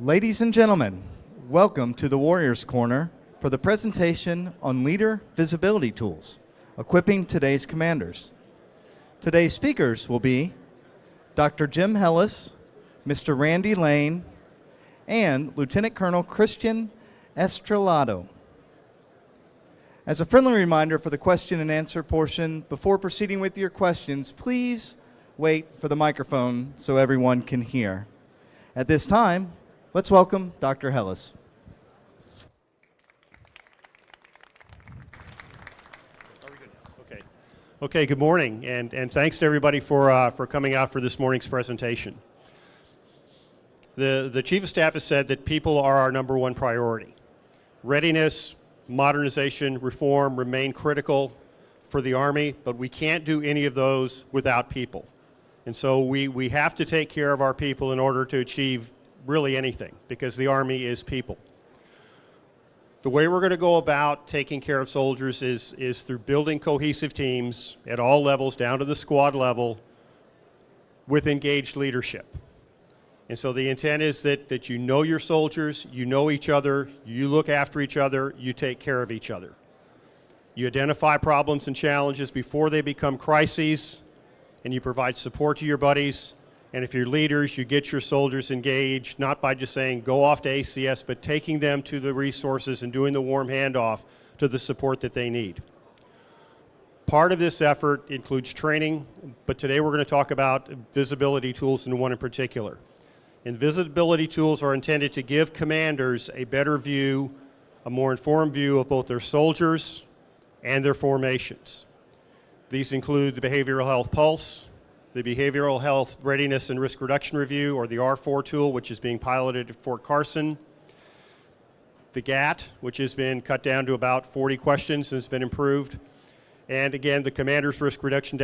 Ladies and gentlemen, welcome to the Warriors Corner for the presentation on Leader Visibility Tools, equipping today's commanders. Today's speakers will be Dr. Jim Helis, Mr. Randy Lane, and Lieutenant Colonel Christian Estrellado. As a friendly reminder for the question and answer portion, before proceeding with your questions, please wait for the microphone so everyone can hear. At this time, let's welcome Dr. Helis. Okay, good morning, and thanks to everybody for coming out for this morning's presentation. The Chief of Staff has said that people are our number one priority. Readiness, modernization, reform remain critical for the Army, but we can't do any of those without people. And so we have to take care of our people in order to achieve really anything, because the Army is people. The way we're going to go about taking care of soldiers is through building cohesive teams at all levels, down to the squad level, with engaged leadership. And so the intent is that you know your soldiers, you know each other, you look after each other, you take care of each other. You identify problems and challenges before they become crises, and you provide support to your buddies. And if you're leaders, you get your soldiers engaged, not by just saying, go off to ACS, but taking them to the resources and doing the warm handoff to the support that they need. Part of this effort includes training, but today we're going to talk about visibility tools, and one in particular. And visibility tools are intended to give commanders a better view, a more informed view of both their soldiers and their formations. These include the Behavioral Health Pulse, the Behavioral Health Readiness and Risk Reduction Review, or the R4 tool, which is being piloted at Fort Carson. The GAT, which has been cut down to about 40 questions and has been improved. And again, the Commander's Risk Reduction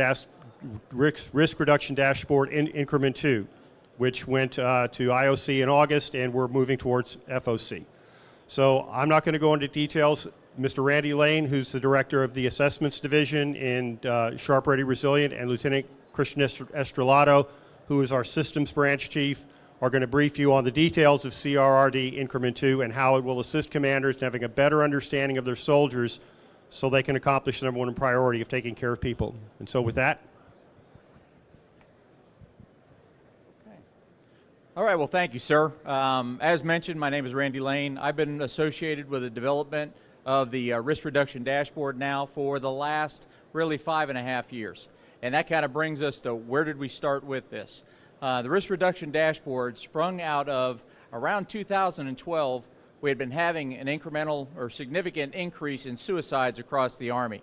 Dashboard in Increment 2, which went to IOC in August, and we're moving towards FOC. So I'm not going to go into details. Mr. Randy Lane, who's the Director of the Assessments Division in Sharp, Ready, Resilient, and Lieutenant Christian Estrellado, who is our Systems Branch Chief, are going to brief you on the details of CRRD Increment 2 and how it will assist commanders in having a better understanding of their soldiers so they can accomplish the number one priority of taking care of people. And so with that. Okay. All right, well, thank you, sir. As mentioned, my name is Randy Lane. I've been associated with the development of the Risk Reduction Dashboard now for the last really 5.5 years. And that kind of brings us to where did we start with this? The Risk Reduction Dashboard sprung out of around 2012. We had been having an incremental or significant increase in suicides across the Army.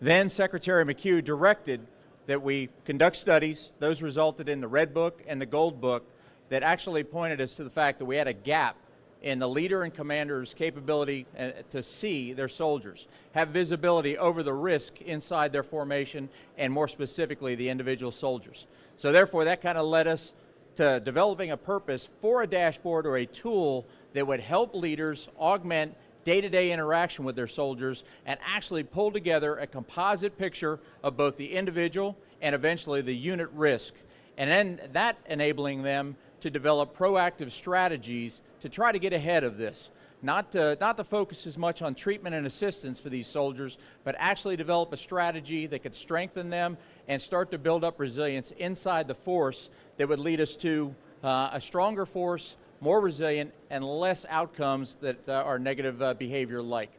Then Secretary McHugh directed that we conduct studies. Those resulted in the Red Book and the Gold Book that actually pointed us to the fact that we had a gap in the leader and commander's capability to see their soldiers, have visibility over the risk inside their formation, and more specifically the individual soldiers. So therefore that kind of led us to developing a purpose for a dashboard or a tool that would help leaders augment day-to-day interaction with their soldiers and actually pull together a composite picture of both the individual and eventually the unit risk, and then that enabling them to develop proactive strategies to try to get ahead of this. Not to focus as much on treatment and assistance for these soldiers, but actually develop a strategy that could strengthen them and start to build up resilience inside the force that would lead us to a stronger force, more resilient, and less outcomes that are negative behavior like.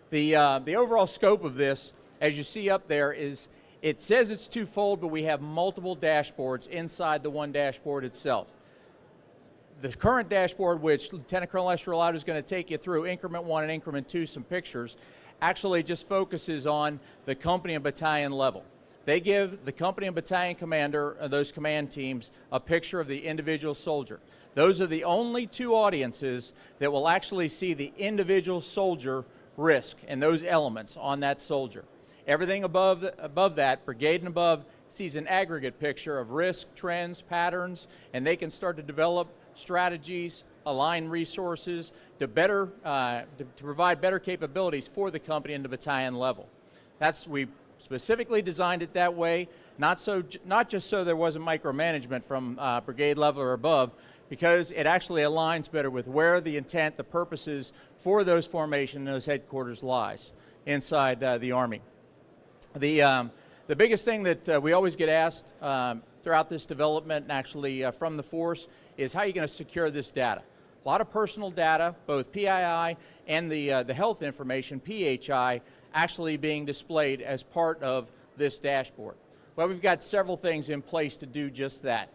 The overall scope of this, as you see up there, is it says it's twofold, but we have multiple dashboards inside the one dashboard itself. The current dashboard, which Lieutenant Colonel Estrellado is going to take you through, Increment 1 and Increment 2, some pictures, actually just focuses on the company and battalion level. They give the company and battalion commander, those command teams, a picture of the individual soldier. Those are the only two audiences that will actually see the individual soldier risk and those elements on that soldier. Everything above that, brigade and above, sees an aggregate picture of risk, trends, patterns, and they can start to develop strategies, align resources to provide better capabilities for the company and the battalion level. We specifically designed it that way, not just so there wasn't micromanagement from brigade level or above, because it actually aligns better with where the intent, the purposes for those formation, those headquarters lies inside the Army. The biggest thing that we always get asked throughout this development, and actually from the force, is how are you going to secure this data? A lot of personal data, both PII and the health information, PHI, actually being displayed as part of this dashboard. Well, we've got several things in place to do just that.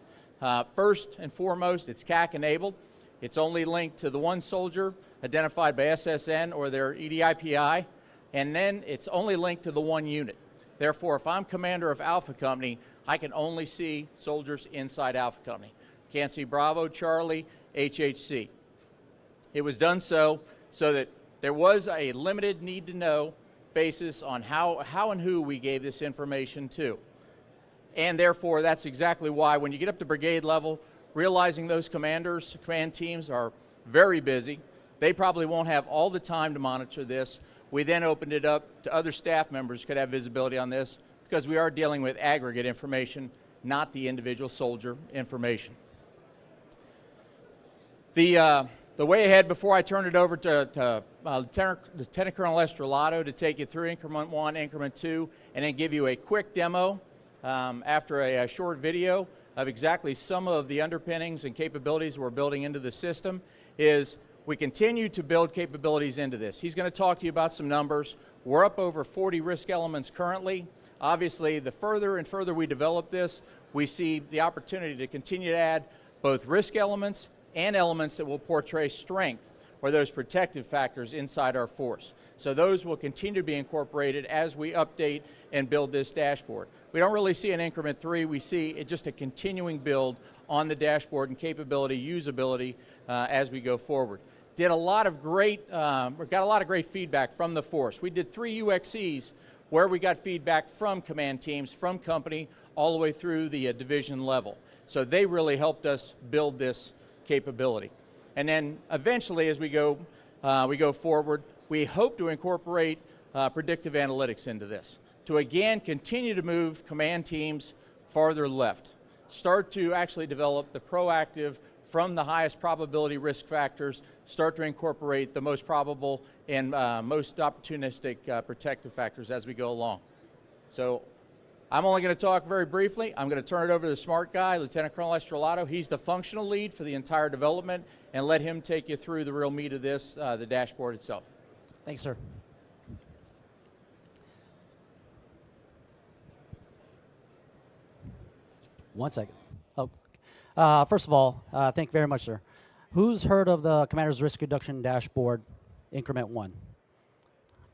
First and foremost, it's CAC enabled. It's only linked to the one soldier identified by SSN or their EDIPI, and then it's only linked to the one unit. Therefore, if I'm commander of Alpha Company, I can only see soldiers inside Alpha Company. Can't see Bravo, Charlie, HHC. It was done so that there was a limited need to know basis on how and who we gave this information to. And therefore, that's exactly why when you get up to brigade level, realizing those commanders, command teams are very busy, they probably won't have all the time to monitor this. We then opened it up to other staff members who could have visibility on this because we are dealing with aggregate information, not the individual soldier information. The way ahead, before I turn it over to Lieutenant Colonel Estrellado to take you through Increment 1, Increment 2, and then give you a quick demo after a short video of exactly some of the underpinnings and capabilities we're building into the system, is we continue to build capabilities into this. He's going to talk to you about some numbers. We're up over 40 risk elements currently. Obviously, the further and further we develop this, we see the opportunity to continue to add both risk elements and elements that will portray strength or those protective factors inside our force. So those will continue to be incorporated as we update and build this dashboard. We don't really see an Increment 3, we see it just a continuing build on the dashboard and capability, usability as we go forward. Got a lot of great feedback from the force. We did 3 UXEs where we got feedback from command teams, from company, all the way through the division level. So they really helped us build this capability. And then eventually as we go forward, we hope to incorporate predictive analytics into this to again continue to move command teams farther left. Start to actually develop the proactive from the highest probability risk factors, start to incorporate the most probable and most opportunistic protective factors as we go along. So I'm only going to talk very briefly. I'm going to turn it over to the smart guy, Lieutenant Colonel Estrellado. He's the functional lead for the entire development, and let him take you through the real meat of this, the dashboard itself. Thanks, sir. One second. Oh, first of all, thank you very much, sir. Who's heard of the Commander's Risk Reduction Dashboard, Increment 1?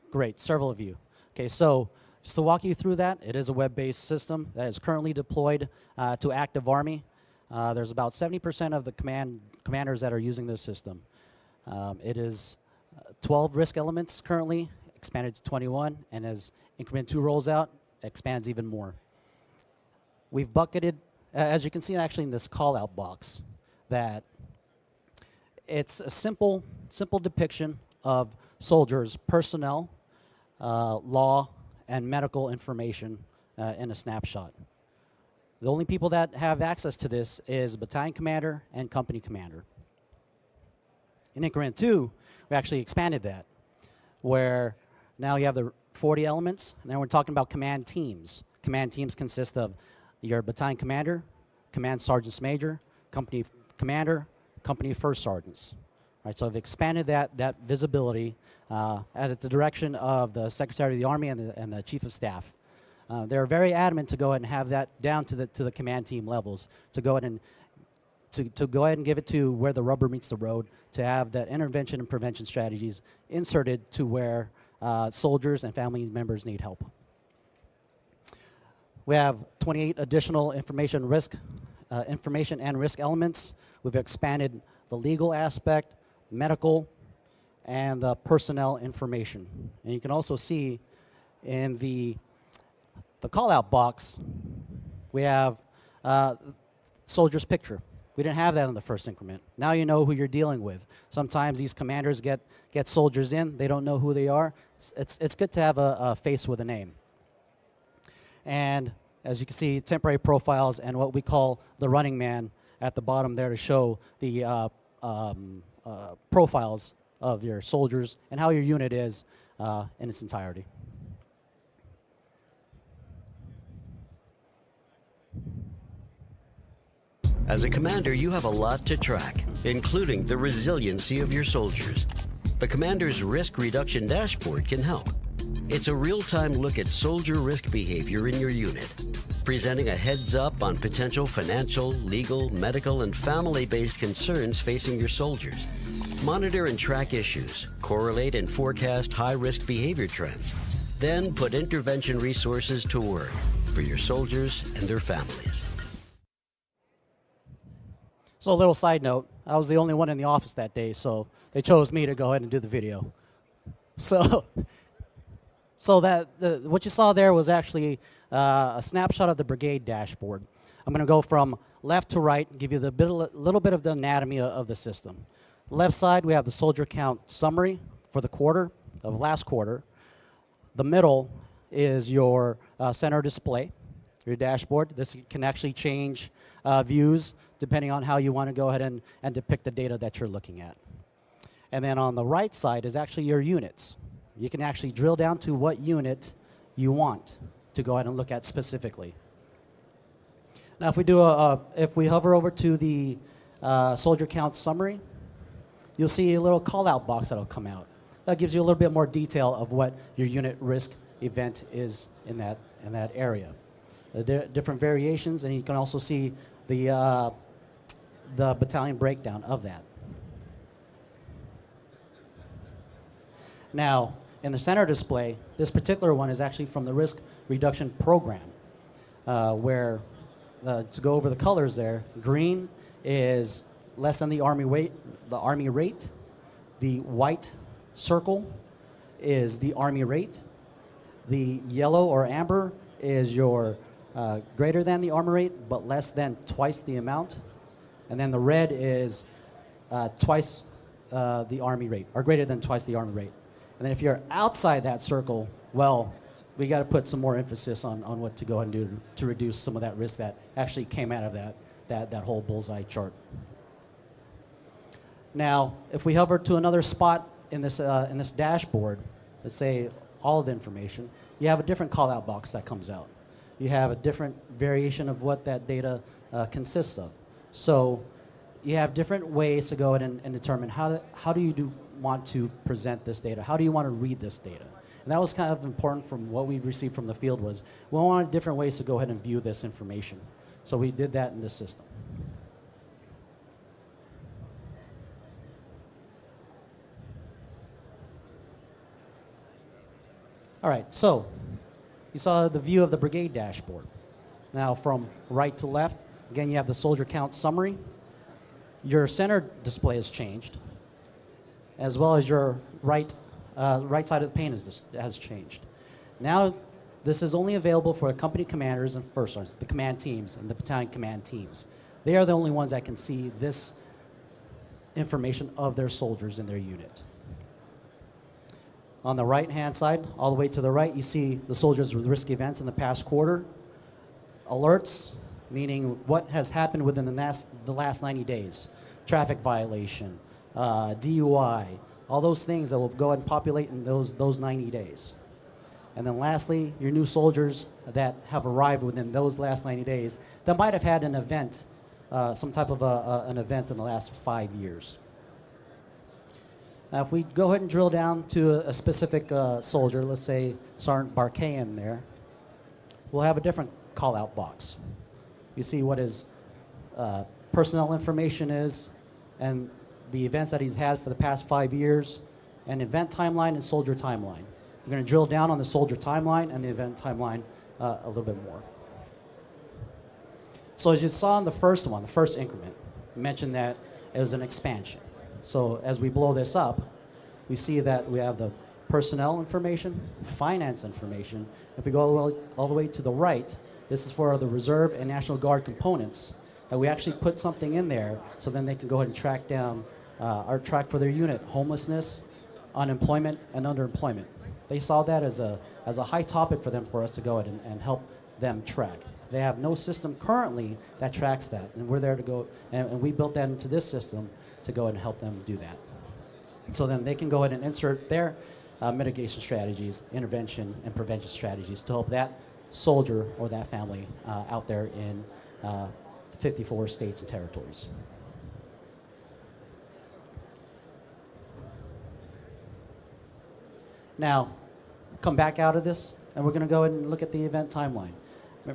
Great, several of you. Okay, so just to walk you through that, it is a web-based system that is currently deployed to active Army. There's about 70% of the commanders that are using this system. It is 12 risk elements currently, expanded to 21, and as Increment 2 rolls out, expands even more. We've bucketed, as you can see actually in this call-out box, that it's a simple depiction of soldiers' personnel, law, and medical information in a snapshot. The only people that have access to this is battalion commander and company commander. In Increment 2, we actually expanded that, where now you have the 40 elements, and then we're talking about command teams. Command teams consist of your battalion commander, command sergeants major, company commander, company first sergeants. Right, so I've expanded that visibility at the direction of the Secretary of the Army and the Chief of Staff. They're very adamant to go ahead and have that down to the command team levels, to go ahead and give it to where the rubber meets the road, to have that intervention and prevention strategies inserted to where soldiers and family members need help. We have 28 additional information and risk elements. We've expanded the legal aspect, medical, and the personnel information. And you can also see in the call-out box, we have soldier's picture. We didn't have that in the first increment. Now you know who you're dealing with. Sometimes these commanders get soldiers in, they don't know who they are. It's good to have a face with a name. And as you can see, temporary profiles and what we call the running man at the bottom there to show the profiles of your soldiers and how your unit is in its entirety. As a commander, you have a lot to track, including the resiliency of your soldiers. The Commander's Risk Reduction Dashboard can help. It's a real-time look at soldier risk behavior in your unit, presenting a heads-up on potential financial, legal, medical, and family-based concerns facing your soldiers. Monitor and track issues, correlate and forecast high-risk behavior trends, then put intervention resources to work for your soldiers and their families. So a little side note, I was the only one in the office that day, so they chose me to go ahead and do the video. So what you saw there was actually a snapshot of the brigade dashboard. I'm going to go from left to right and give you the little bit of the anatomy of the system. Left side, we have the soldier count summary for the quarter of last quarter. The middle is your center display, your dashboard. This can actually change views depending on how you want to go ahead and depict the data that you're looking at. And then on the right side is actually your units. You can actually drill down to what unit you want to go ahead and look at specifically. Now, if we hover over to the soldier count summary, you'll see a little call-out box that'll come out. That gives you a little bit more detail of what your unit risk event is in that area. The different variations, and you can also see the battalion breakdown of that. Now, in the center display, this particular one is actually from the risk reduction program, where, to go over the colors there, green is less than the Army rate. The white circle is the Army rate. The yellow or amber is your greater than the Army rate, but less than twice the amount. And then the red is twice the Army rate, or greater than twice the Army rate. And then if you're outside that circle, well, we got to put some more emphasis on what to go ahead and do to reduce some of that risk that actually came out of that whole bullseye chart. Now, if we hover to another spot in this dashboard, let's say all of the information, you have a different call-out box that comes out. You have a different variation of what that data consists of. So you have different ways to go ahead and determine how do you want to present this data? How do you want to read this data? And that was kind of important from what we received from the field was we wanted different ways to go ahead and view this information. So we did that in this system. All right, so you saw the view of the brigade dashboard. Now from right to left, again, you have the soldier count summary. Your center display has changed, as well as your right side of the pane has changed. Now, this is only available for company commanders and first sergeants, the command teams and the battalion command teams. They are the only ones that can see this information of their soldiers in their unit. On the right-hand side, all the way to the right, you see the soldiers with risk events in the past quarter. Alerts, meaning what has happened within the last 90 days. Traffic violation, DUI, all those things that will go ahead and populate in those 90 days. And then lastly, your new soldiers that have arrived within those last 90 days that might have had an event, some type of an event in the last 5 years. Now, if we go ahead and drill down to a specific soldier, let's say Sergeant Barquet in there, we'll have a different call-out box. You see what his personnel information is and the events that he's had for the past 5 years, and event timeline and soldier timeline. We're going to drill down on the soldier timeline and the event timeline a little bit more. So as you saw in the first one, the first increment, I mentioned that it was an expansion. So as we blow this up, we see that we have the personnel information, finance information. If we go all the way to the right, this is for the Reserve and National Guard components that we actually put something in there so then they can go ahead and track down or track for their unit homelessness, unemployment, and underemployment. They saw that as a high topic for them for us to go ahead and help them track. They have no system currently that tracks that, and we're there to go, and we built that into this system to go ahead and help them do that. So then they can go ahead and insert their mitigation strategies, intervention, and prevention strategies to help that soldier or that family out there in 54 states and territories. Now, come back out of this, and we're going to go ahead and look at the event timeline.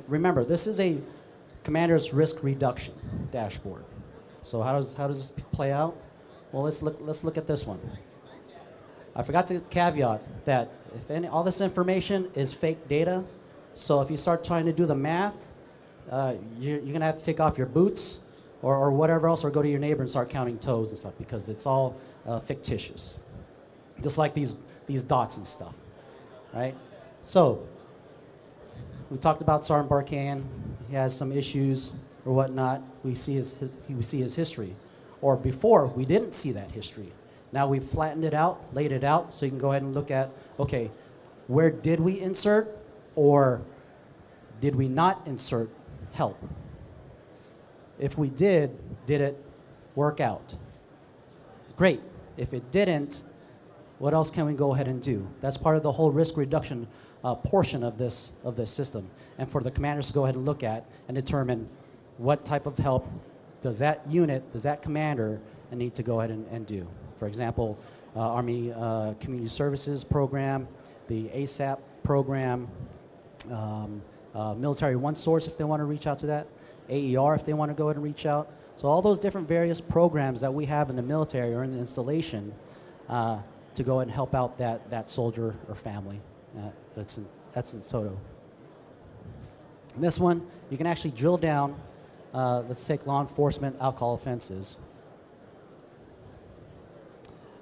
Remember, this is a commander's risk reduction dashboard. So how does this play out? Well, let's look at this one. I forgot to caveat that if all this information is fake data, so if you start trying to do the math, you're going to have to take off your boots or whatever else, or go to your neighbor and start counting toes and stuff, because it's all fictitious. Just like these dots and stuff, right? So we talked about Sergeant Barkan. He has some issues or whatnot. We see his history. Or before, we didn't see that history. Now we've flattened it out, laid it out, so you can go ahead and look at, okay, where did we insert, or did we not insert help? If we did it work out? Great. If it didn't, what else can we go ahead and do? That's part of the whole risk reduction portion of this system. And for the commanders to go ahead and look at and determine what type of help does that unit, does that commander need to go ahead and do. For example, Army Community Services Program, the ASAP program, Military One Source if they want to reach out to that, AER if they want to go ahead and reach out. So all those different various programs that we have in the military or in the installation to go ahead and help out that soldier or family. That's in toto. In this one, you can actually drill down. Let's take law enforcement alcohol offenses.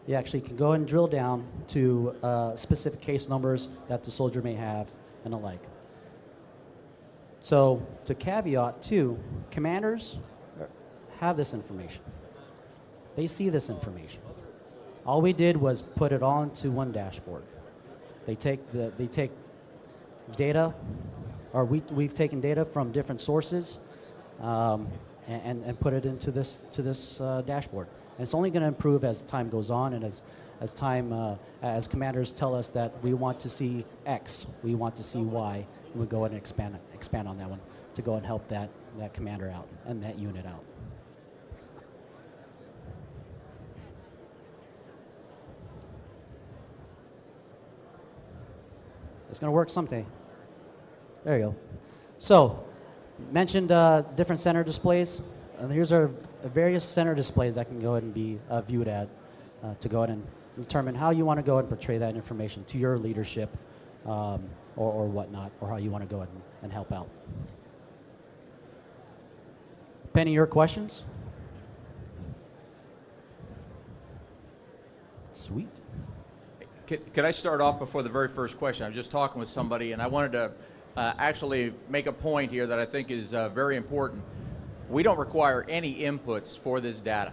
You actually can go and drill down to specific case numbers that the soldier may have and the like. So to caveat too, commanders have this information. They see this information. All we did was put it all into one dashboard. They take data, or we've taken data from different sources and put it into this dashboard. And it's only going to improve as time goes on, and as commanders tell us that we want to see X, we want to see Y, and we go ahead and expand on that one to go and help that commander out and that unit out. It's going to work someday. There you go. So, mentioned different center displays. Here's our various center displays that can go ahead and be viewed at to go ahead and determine how you want to go ahead and portray that information to your leadership or whatnot, or how you want to go ahead and help out. Penny, your questions? Sweet. Could I start off before the very first question? I was just talking with somebody, and I wanted to actually make a point here that I think is very important. We don't require any inputs for this data.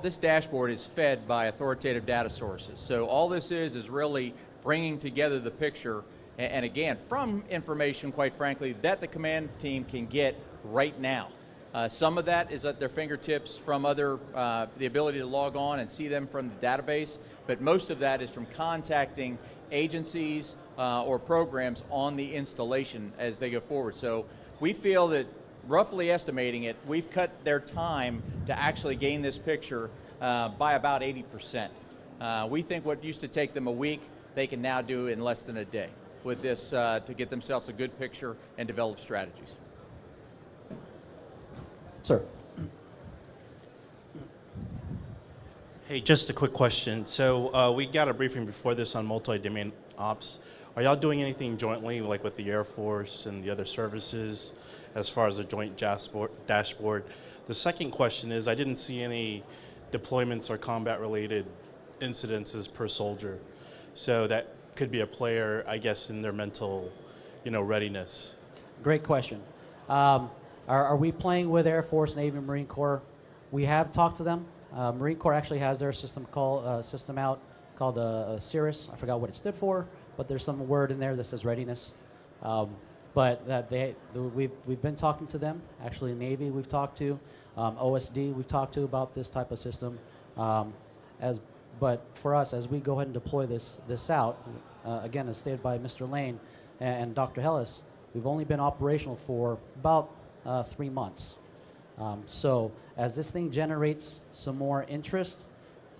This dashboard is fed by authoritative data sources. So all this is really bringing together the picture, and again, from information, quite frankly, that the command team can get right now. Some of that is at their fingertips from the ability to log on and see them from the database, but most of that is from contacting agencies or programs on the installation as they go forward. So we feel that, roughly estimating it, we've cut their time to actually gain this picture by about 80%. We think what used to take them a week, they can now do in less than a day with this to get themselves a good picture and develop strategies. Sir. Hey, just a quick question. So we got a briefing before this on multi-domain ops. Are y'all doing anything jointly, like with the Air Force and the other services, as far as a joint dashboard? The second question is, I didn't see any deployments or combat-related incidences per soldier. So that could be a player, I guess, in their mental, readiness. Great question. Are we playing with Air Force, Navy, Marine Corps? We have talked to them. Marine Corps actually has their system out called CIRRUS. I forgot what it stood for, but there's some word in there that says readiness. but we've been talking to them. Actually, Navy we've talked to, OSD we've talked to about this type of system. But for us, as we go ahead and deploy this out, again, as stated by Mr. Lane and Dr. Helis, we've only been operational for about 3 months. So as this thing generates some more interest,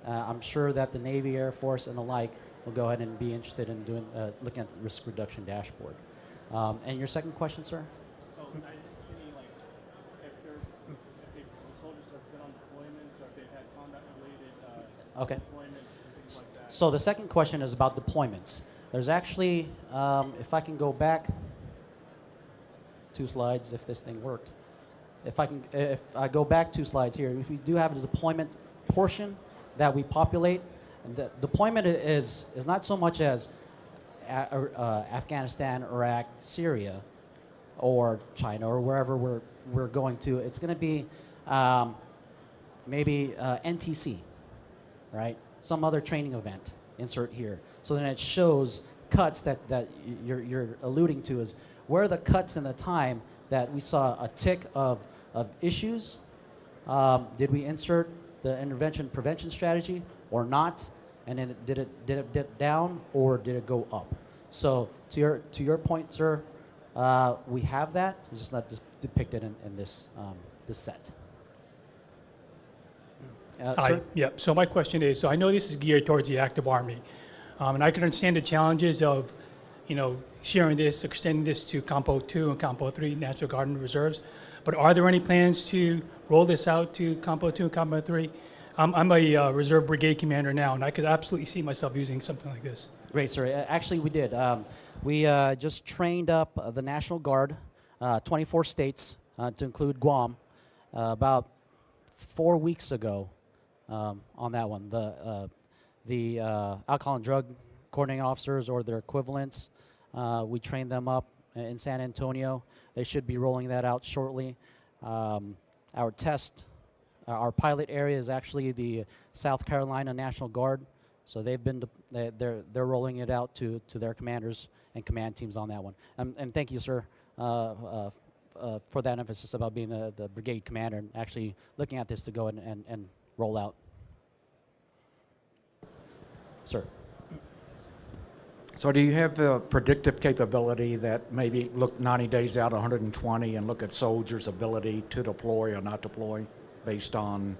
I'm sure that the Navy, Air Force, and the like will go ahead and be interested in doing looking at the risk reduction dashboard. And your second question, sir? So I didn't see any, like, if the soldiers have been on deployments or if they've had combat-related Okay. deployments and things like that. So the second question is about deployments. There's actually, if I can go back 2 slides, if this thing worked. If I go back 2 slides here, we do have a deployment portion that we populate. And the deployment is not so much as Afghanistan, Iraq, Syria, or China, or wherever we're going to. It's going to be maybe NTC, right? Some other training event, insert here. So then it shows cuts that you're alluding to is where are the cuts in the time that we saw a tick of issues. Did we insert the intervention prevention strategy or not? And then did it dip down or did it go up? So to your point, sir, we have that. It's just not depicted in this this set. Sir? Yeah, so my question is, so I know this is geared towards the active Army, and I can understand the challenges of, sharing this, extending this to Compo 2 and Compo 3 National Guard and Reserves, but are there any plans to roll this out to Compo 2 and Compo 3? I'm a Reserve Brigade Commander now, and I could absolutely see myself using something like this. Great, sir. Actually, we did. We just trained up the National Guard, 24 states, to include Guam, about 4 weeks ago on that one. The alcohol and drug coordinating officers or their equivalents, we trained them up in San Antonio. They should be rolling that out shortly. Our pilot area is actually the South Carolina National Guard. So they've been they're rolling it out to their commanders and command teams on that one. And thank you, sir, for that emphasis about being the brigade commander and actually looking at this to go and roll out. Sir. So do you have the predictive capability that maybe look 90 days out, 120, and look at soldiers' ability to deploy or not deploy based on?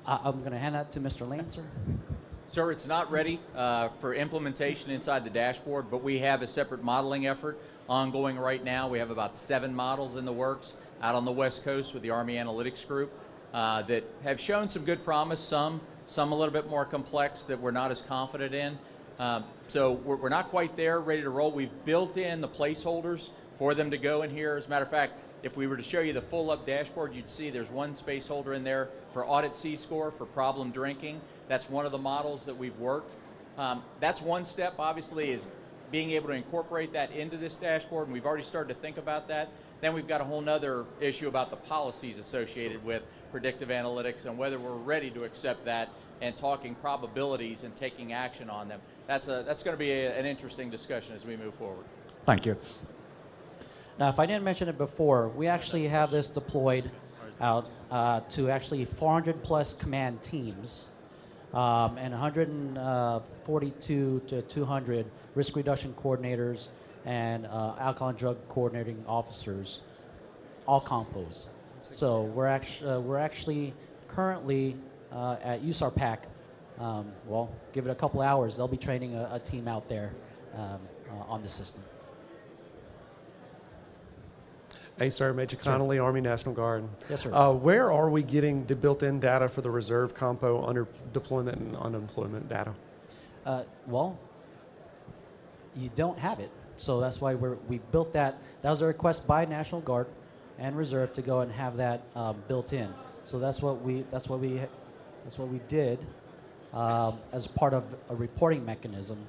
I'm going to hand that to Mr. Lane, sir. Sir, it's not ready for implementation inside the dashboard, but we have a separate modeling effort ongoing right now. We have about 7 models in the works out on the West Coast with the Army Analytics Group that have shown some good promise, some a little bit more complex that we're not as confident in. So we're not quite there, ready to roll. We've built in the placeholders for them to go in here. As a matter of fact, if we were to show you the full-up dashboard, you'd see there's one space holder in there for audit C-score for problem drinking. That's one of the models that we've worked. That's one step, obviously, is being able to incorporate that into this dashboard, and we've already started to think about that. Then we've got a whole nother issue about the policies associated with predictive analytics and whether we're ready to accept that and talking probabilities and taking action on them. That's going to be an interesting discussion as we move forward. Thank you. Now, if I didn't mention it before, we actually have this deployed out to actually 400 plus command teams and 142 to 200 risk reduction coordinators and alcohol and drug coordinating officers, all compos. So we're actually currently at USARPAC. Well, give it a couple hours, they'll be training a team out there on the system. Hey, sir, Major Connolly, Army National Guard. Yes, sir. Where are we getting the built-in data for the reserve compo under deployment and unemployment data? Well, you don't have it, so that's why we built that. That was a request by National Guard and Reserve to go and have that built in. So that's what we did as part of a reporting mechanism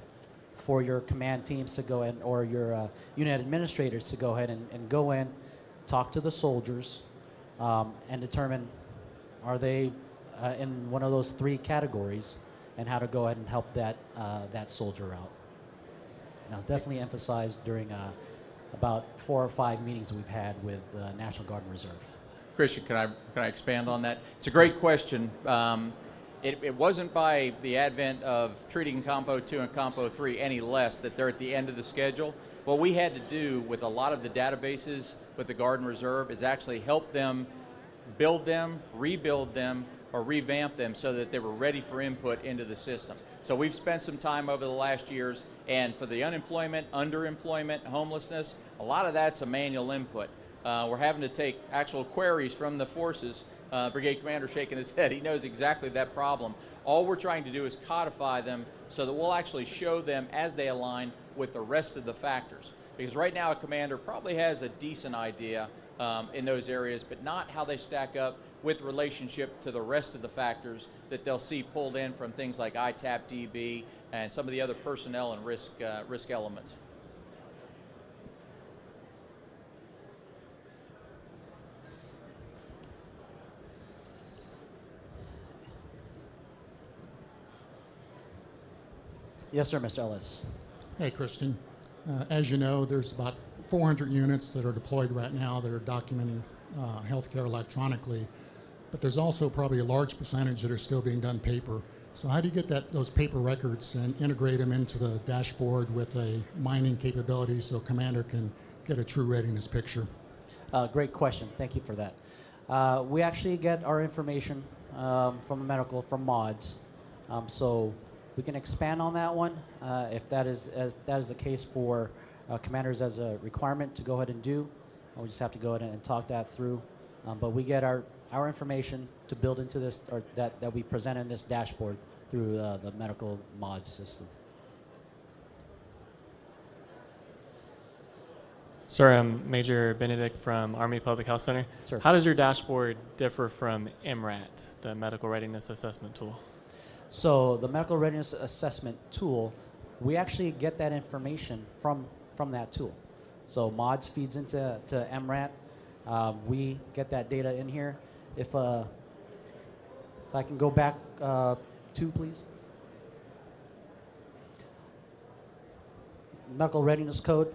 for your command teams to go in, or your unit administrators to go ahead and go in, talk to the soldiers, and determine are they in one of those 3 categories, and how to go ahead and help that soldier out. And that was definitely emphasized during about 4 or 5 meetings we've had with National Guard and Reserve. Christian, can I expand on that? It's a great question. It wasn't by the advent of treating Compo 2 and Compo 3 any less that they're at the end of the schedule. What we had to do with a lot of the databases with the Guard and Reserve is actually help them build them, rebuild them, or revamp them so that they were ready for input into the system. So we've spent some time over the last years, and for the unemployment, underemployment, homelessness, a lot of that's a manual input. We're having to take actual queries from the forces. Brigade Commander shaking his head. He knows exactly that problem. All we're trying to do is codify them so that we'll actually show them as they align with the rest of the factors. Because right now a commander probably has a decent idea in those areas, but not how they stack up with relationship to the rest of the factors that they'll see pulled in from things like ITAP DB and some of the other personnel and risk elements. Yes, sir, Mr. Ellis. Hey, Christian. As you know, there's about 400 units that are deployed right now that are documenting healthcare electronically, but there's also probably a large percentage that are still being done paper. So how do you get those paper records and integrate them into the dashboard with a mining capability so commander can get a true readiness picture? Great question. Thank you for that. We actually get our information from the medical, from mods. So we can expand on that one if that is the case for commanders as a requirement to go ahead and do. We just have to go ahead and talk that through. But we get our information to build into this, or that we present in this dashboard through the medical mod system. Sir, I'm Major Benedict from Army Public Health Center. Sir. How does your dashboard differ from MRAT, the Medical Readiness Assessment Tool? So the medical readiness assessment tool, we actually get that information from that tool. So mods feeds into MRAT. We get that data in here. If I can go back 2, please. Medical readiness code.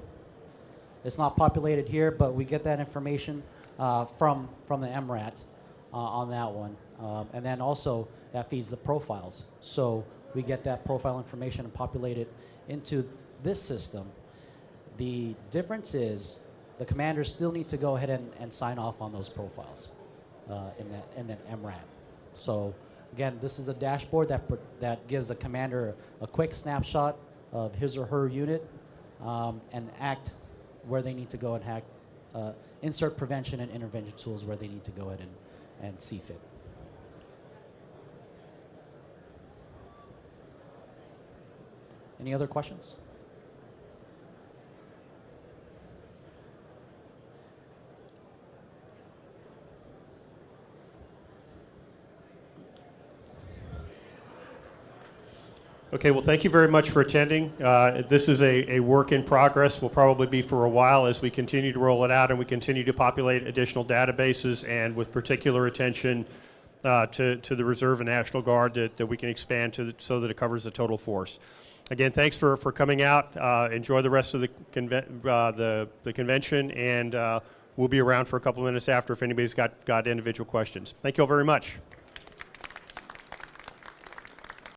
It's not populated here, but we get that information from the MRAT on that one. And then also that feeds the profiles. So we get that profile information and populate it into this system. The difference is the commanders still need to go ahead and sign off on those profiles in that MRAT. So again, this is a dashboard that gives the commander a quick snapshot of his or her unit and act where they need to go and hack, insert prevention and intervention tools where they need to go ahead and see fit. Any other questions? Okay, well, thank you very much for attending. This is a work in progress. Will probably be for a while as we continue to roll it out and we continue to populate additional databases, and with particular attention to the Reserve and National Guard that we can expand so that it covers the total force. Again, thanks for coming out. Enjoy the rest of the convention, and we'll be around for a couple of minutes after if anybody's got individual questions. Thank you all very much.